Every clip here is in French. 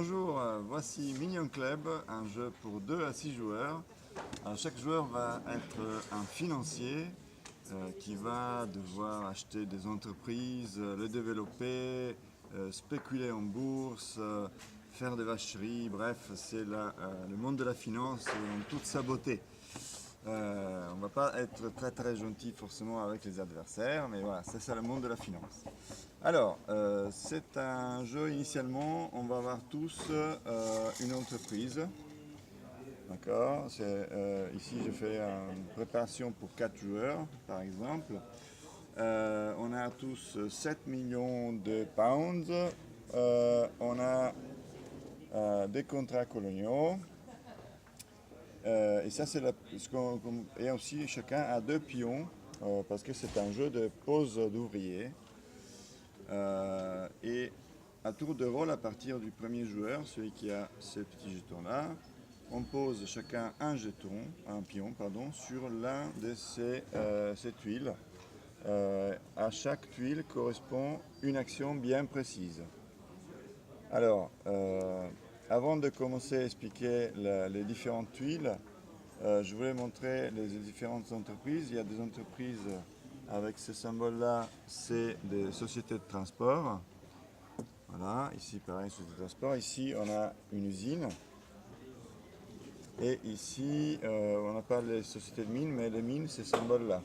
Bonjour, voici Minion Club, un jeu pour 2 à 6 joueurs. Chaque joueur va être un financier qui va devoir acheter des entreprises, les développer, spéculer en bourse, faire des vacheries, bref, c'est le monde de la finance en toute sa beauté. On va pas être très très gentil forcément avec les adversaires, mais voilà, c'est ça le monde de la finance. Alors, c'est un jeu initialement, on va avoir tous une entreprise. D'accord. Ici, je fais une préparation pour 4 joueurs, par exemple. On a tous 7 millions de pounds. On a des contrats coloniaux. Et ça, c'est et aussi, chacun a 2 pions, parce que c'est un jeu de pose d'ouvriers. Et à tour de rôle, à partir du premier joueur, celui qui a ces petits jetons-là, on pose chacun un pion, pardon, sur l'un de ces tuiles. À chaque tuile correspond une action bien précise. Alors, avant de commencer à expliquer les différentes tuiles, je voulais montrer les différentes entreprises. Il y a des entreprises avec ce symbole-là, c'est des sociétés de transport. Voilà, ici pareil, société de transport. Ici, on a une usine. Et ici, on n'a pas les sociétés de mines, mais les mines, c'est ce symbole-là.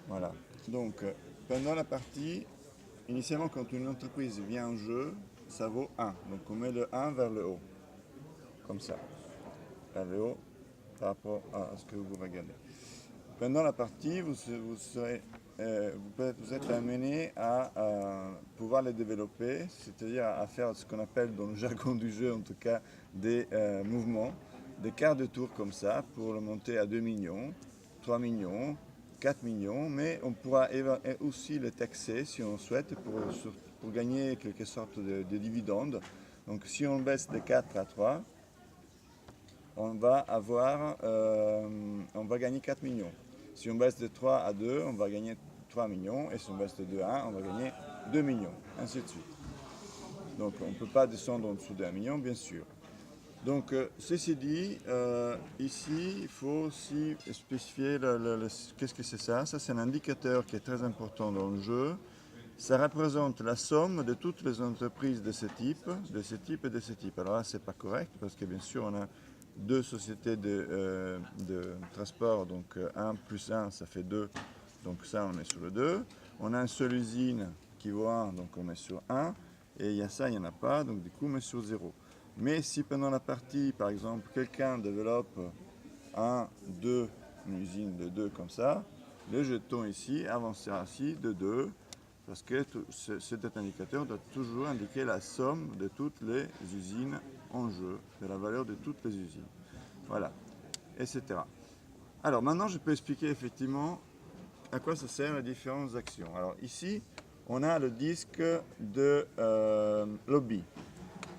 Voilà. Donc, pendant la partie, initialement, quand une entreprise vient en jeu, ça vaut 1. Donc, on met le 1 vers le haut. Comme ça. Vers le haut, par rapport à ce que vous regardez. Pendant la partie, vous êtes amené à pouvoir les développer, c'est-à-dire à faire ce qu'on appelle dans le jargon du jeu, en tout cas, des mouvements, des quarts de tour comme ça, pour le monter à 2 millions, 3 millions, 4 millions, mais on pourra aussi les taxer si on souhaite pour gagner quelque sorte de dividendes. Donc si on baisse de 4 à 3, on va gagner 4 millions. Si on baisse de 3 à 2, on va gagner 3 millions. Et si on baisse de 2 à 1, on va gagner 2 millions. Ainsi de suite. Donc on ne peut pas descendre en dessous de 1 million, bien sûr. Donc ceci dit, ici, il faut aussi spécifier qu'est-ce que c'est ça. Ça, c'est un indicateur qui est très important dans le jeu. Ça représente la somme de toutes les entreprises de ce type et de ce type. Alors là, c'est pas correct parce que bien sûr, on a 2 sociétés de transport, donc 1 plus 1, ça fait 2. Donc ça, on est sur le 2. On a une seule usine qui vaut 1, donc on met sur 1. Et il y a ça, il n'y en a pas, donc du coup, on met sur 0. Mais si pendant la partie, par exemple, quelqu'un développe une usine de 2 comme ça, le jeton ici avancera ainsi de 2, parce que cet indicateur doit toujours indiquer la somme de toutes les usines en jeu, de la valeur de toutes les usines. Voilà, etc. Alors maintenant, je peux expliquer effectivement à quoi ça sert les différentes actions. Alors ici, on a le disque de lobby.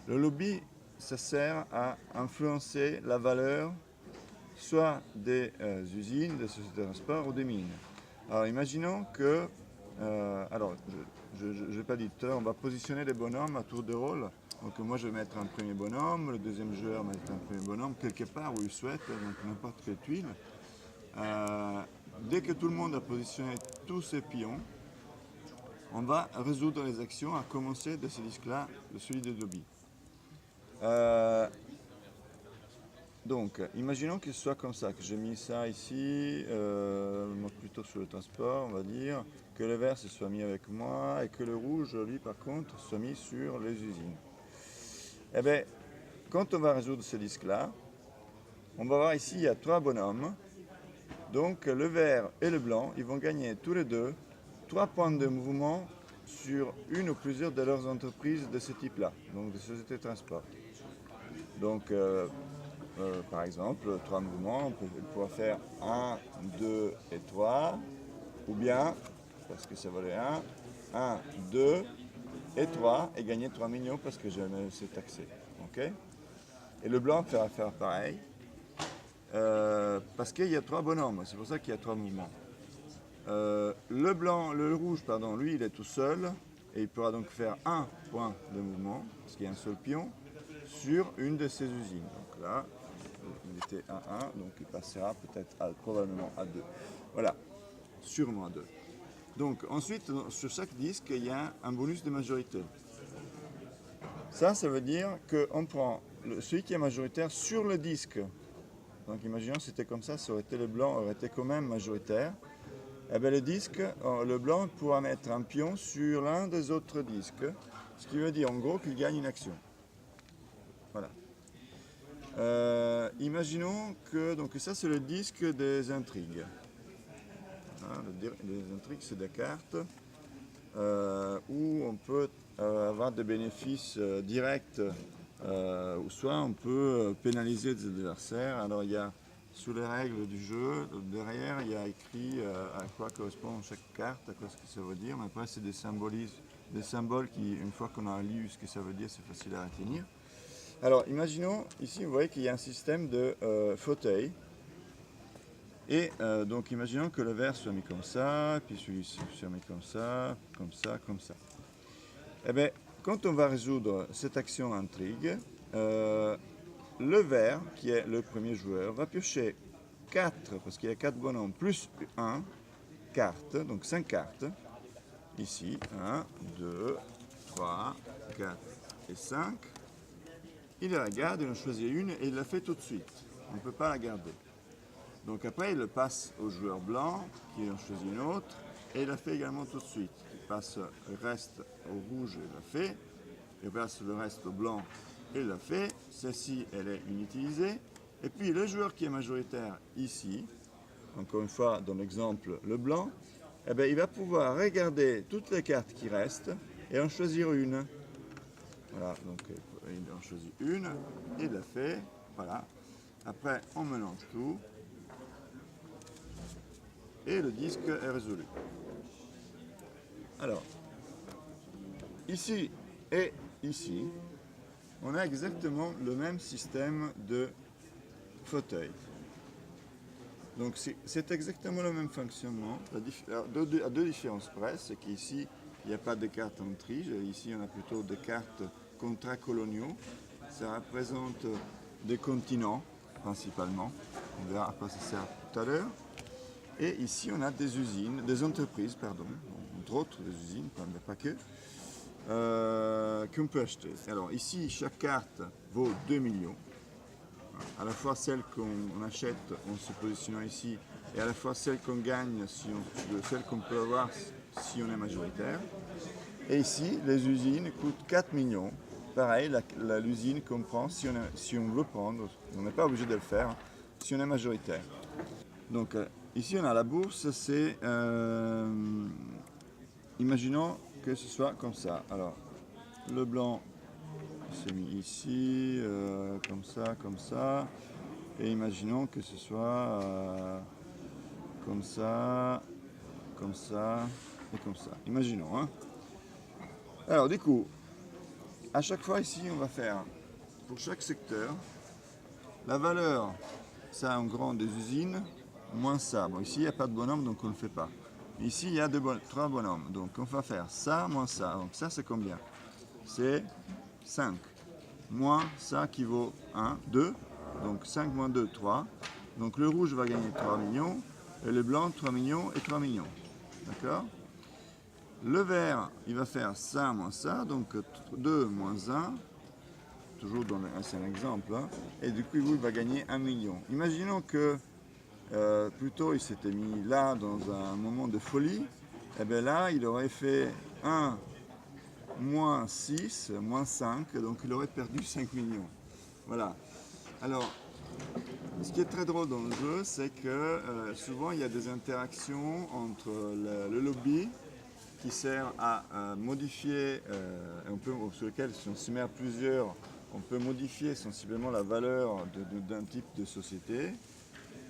Le lobby, ça sert à influencer la valeur soit des usines, des sociétés de transport ou des mines. Alors imaginons que, je n'ai pas dit tout à l'heure, on va positionner les bonhommes à tour de rôle. Donc moi je vais mettre un premier bonhomme, le deuxième joueur va mettre un premier bonhomme quelque part où il souhaite, donc n'importe quelle tuile. Dès que tout le monde a positionné tous ses pions, on va résoudre les actions à commencer de ce disque-là, de celui de lobby. Donc, imaginons que ce soit comme ça, que j'ai mis ça ici, plutôt sur le transport, on va dire, que le vert se soit mis avec moi et que le rouge, lui, par contre, soit mis sur les usines. Eh bien, quand on va résoudre ce disque-là, on va voir ici, il y a 3 bonhommes. Donc, le vert et le blanc, ils vont gagner tous les deux 3 points de mouvement sur une ou plusieurs de leurs entreprises de ce type-là, donc de sociétés de transport. Donc, par exemple, 3 mouvements, on peut pouvoir faire 1, 2 et 3, ou bien, parce que ça valait 1, 2 et 3, et gagner 3 millions parce que c'est taxé. Okay, et le blanc fera faire pareil, parce qu'il y a 3 bonhommes, c'est pour ça qu'il y a 3 mouvements. Le rouge, pardon, lui, il est tout seul, et il pourra donc faire un point de mouvement, parce qu'il y a un seul pion, sur une de ces usines. Donc là, il était à 1, donc il passera peut-être probablement à 2. Voilà, sûrement à 2. Donc ensuite, sur chaque disque, il y a un bonus de majorité. Ça veut dire qu'on prend celui qui est majoritaire sur le disque. Donc imaginons que c'était comme ça aurait été le blanc aurait été quand même majoritaire. Eh bien, le disque, le blanc pourra mettre un pion sur l'un des autres disques, ce qui veut dire en gros qu'il gagne une action. Voilà. Imaginons que donc ça c'est le disque des intrigues. Hein, les intrigues c'est des cartes où on peut avoir des bénéfices directs ou soit on peut pénaliser des adversaires. Alors il y a sous les règles du jeu, derrière il y a écrit à quoi correspond chaque carte, à quoi ce que ça veut dire, mais après c'est des symboles qui, une fois qu'on a lu ce que ça veut dire, c'est facile à retenir. Alors imaginons, ici vous voyez qu'il y a un système de fauteuil, et donc imaginons que le vert soit mis comme ça, puis celui-ci soit mis comme ça, comme ça, comme ça. Eh bien, quand on va résoudre cette action intrigue, le vert, qui est le premier joueur, va piocher 4, parce qu'il y a 4 bonhommes, plus 1 carte, donc 5 cartes. Ici, 1, 2, 3, 4 et 5. Il la regarde, il en choisit une et il la fait tout de suite. On ne peut pas la garder. Donc après, il le passe au joueur blanc, qui en choisit une autre, et il la fait également tout de suite. Il passe le reste au rouge et il la fait. Il passe le reste au blanc et il la fait. Celle-ci, elle est inutilisée. Et puis le joueur qui est majoritaire ici, encore une fois dans l'exemple le blanc, eh bien, il va pouvoir regarder toutes les cartes qui restent et en choisir une. Voilà, donc il en choisit une, il la fait, voilà. Après, on mélange tout et le disque est résolu. Alors, ici et ici, on a exactement le même système de fauteuil. Donc c'est exactement le même fonctionnement, à deux différences près, c'est qu'ici, il n'y a pas de cartes en trige, ici on a plutôt des cartes contracoloniaux, ça représente des continents principalement, on verra à quoi ça sert tout à l'heure. Et ici on a des usines, des entreprises, pardon, entre autres des usines, mais pas que, qu'on peut acheter. Alors ici, chaque carte vaut 2 millions. À la fois celle qu'on achète en se positionnant ici et à la fois celle qu'on gagne, celle qu'on peut avoir si on est majoritaire. Et ici, les usines coûtent 4 millions. Pareil, l'usine qu'on prend si on veut prendre, on n'est pas obligé de le faire si on est majoritaire. Donc ici on a la bourse, c'est imaginons que ce soit comme ça. Alors le blanc c'est mis ici, comme ça, et imaginons que ce soit comme ça et comme ça. Imaginons, hein. Alors du coup, à chaque fois ici, on va faire pour chaque secteur la valeur, ça en grand des usines, moins ça. Bon, ici il n'y a pas de bonhomme, donc on ne le fait pas. Ici il y a 3 bonhommes, donc on va faire ça moins ça. Donc ça c'est combien? C'est 5. Moins ça qui vaut 1, 2. Donc 5 moins 2, 3. Donc le rouge va gagner 3 millions. Et le blanc, 3 millions et 3 millions. D'accord? Le vert, il va faire ça moins ça. Donc 2 moins 1. Toujours c'est un exemple. Hein, et du coup, il va gagner 1 million. Imaginons que plutôt il s'était mis là dans un moment de folie. Et bien là, il aurait fait 1 moins 6, moins 5, donc il aurait perdu 5 millions. Voilà. Alors, ce qui est très drôle dans le jeu, c'est que souvent il y a des interactions entre le lobby qui sert à modifier, sur lequel si on se met à plusieurs, on peut modifier sensiblement la valeur d'un type de société,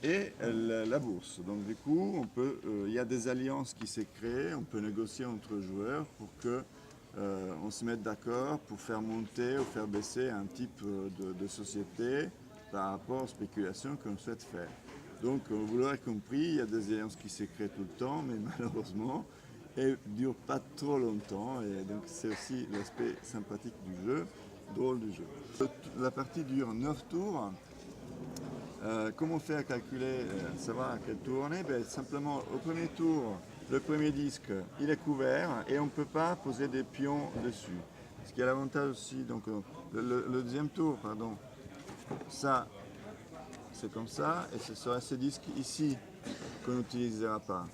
et la bourse. Donc du coup, il y a des alliances qui s'est créées, on peut négocier entre joueurs pour que on se mette d'accord pour faire monter ou faire baisser un type de société par rapport aux spéculations qu'on souhaite faire. Donc vous l'aurez compris, il y a des alliances qui se créent tout le temps, mais malheureusement, et ne dure pas trop longtemps. Et donc c'est aussi l'aspect sympathique du jeu, drôle du jeu. La partie dure 9 tours. Comment faire à calculer, savoir à quel tour on est? Simplement au premier tour, le premier disque il est couvert et on ne peut pas poser des pions dessus. Ce qui a l'avantage aussi, donc le deuxième tour, pardon, ça c'est comme ça et ce sera ce disque ici qu'on n'utilisera pas.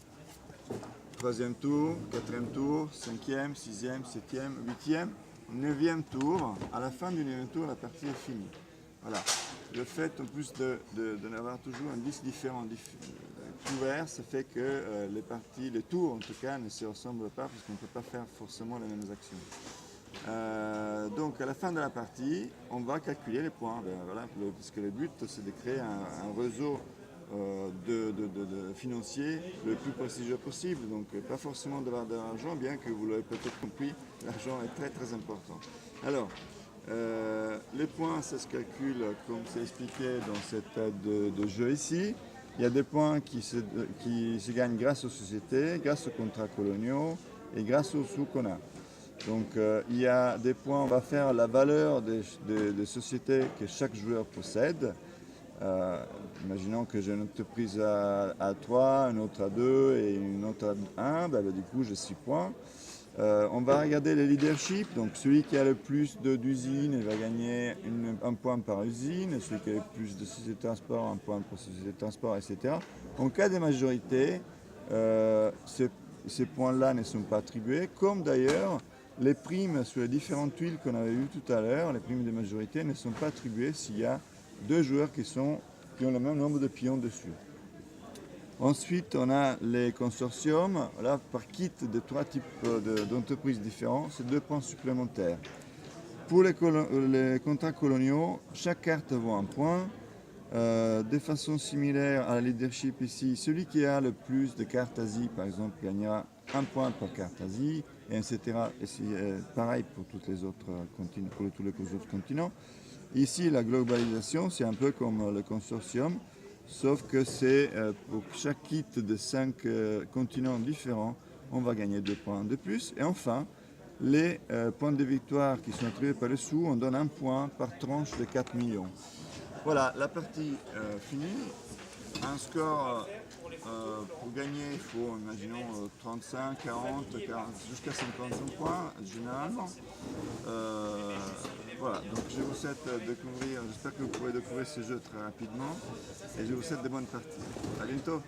Troisième tour, quatrième tour, cinquième, sixième, septième, huitième, neuvième tour. À la fin du neuvième tour, la partie est finie. Voilà. Le fait en plus de n'avoir toujours un disque différent couvert, ça fait que les tours en tout cas ne se ressemblent pas parce qu'on ne peut pas faire forcément les mêmes actions. Donc à la fin de la partie, on va calculer les points. Voilà, puisque le but c'est de créer un réseau de financier le plus prestigieux possible. Donc pas forcément d'avoir de l'argent, bien que vous l'avez peut-être compris, l'argent est très très important. Alors, les points, ça se calcule comme c'est expliqué dans cette aide de jeu ici. Il y a des points qui se gagnent grâce aux sociétés, grâce aux contrats coloniaux et grâce aux sous qu'on a. Donc il y a des points, on va faire la valeur des sociétés que chaque joueur possède. Imaginons que j'ai une entreprise à 3, une autre à 2 et une autre à 1, du coup j'ai 6 points. On va regarder les leaderships, donc celui qui a le plus d'usines il va gagner un point par usine, celui qui a le plus de sociétés de transport, un point pour société de transport, etc. En cas de majorité, ces points-là ne sont pas attribués, comme d'ailleurs les primes sur les différentes tuiles qu'on avait vues tout à l'heure, les primes de majorité ne sont pas attribuées s'il y a 2 joueurs qui ont le même nombre de pions dessus. Ensuite, on a les consortiums. Là, par kit de 3 types d'entreprises différents, c'est 2 points supplémentaires. Pour les contrats coloniaux, chaque carte vaut 1 point. De façon similaire à la leadership ici, celui qui a le plus de cartes Asie, par exemple, gagnera 1 point par carte Asie, et etc. Et pareil pour tous les autres continents. Ici, la globalisation, c'est un peu comme le consortium, sauf que c'est pour chaque kit de 5 continents différents, on va gagner 2 points de plus. Et enfin, les points de victoire qui sont attribués par le sous, on donne 1 point par tranche de 4 millions. Voilà, la partie finie. Un score pour gagner, il faut, imaginons, 35, 40, jusqu'à 55 points, généralement. Voilà, donc je vous souhaite découvrir, j'espère que vous pourrez découvrir ce jeu très rapidement et je vous souhaite de bonnes parties. À bientôt.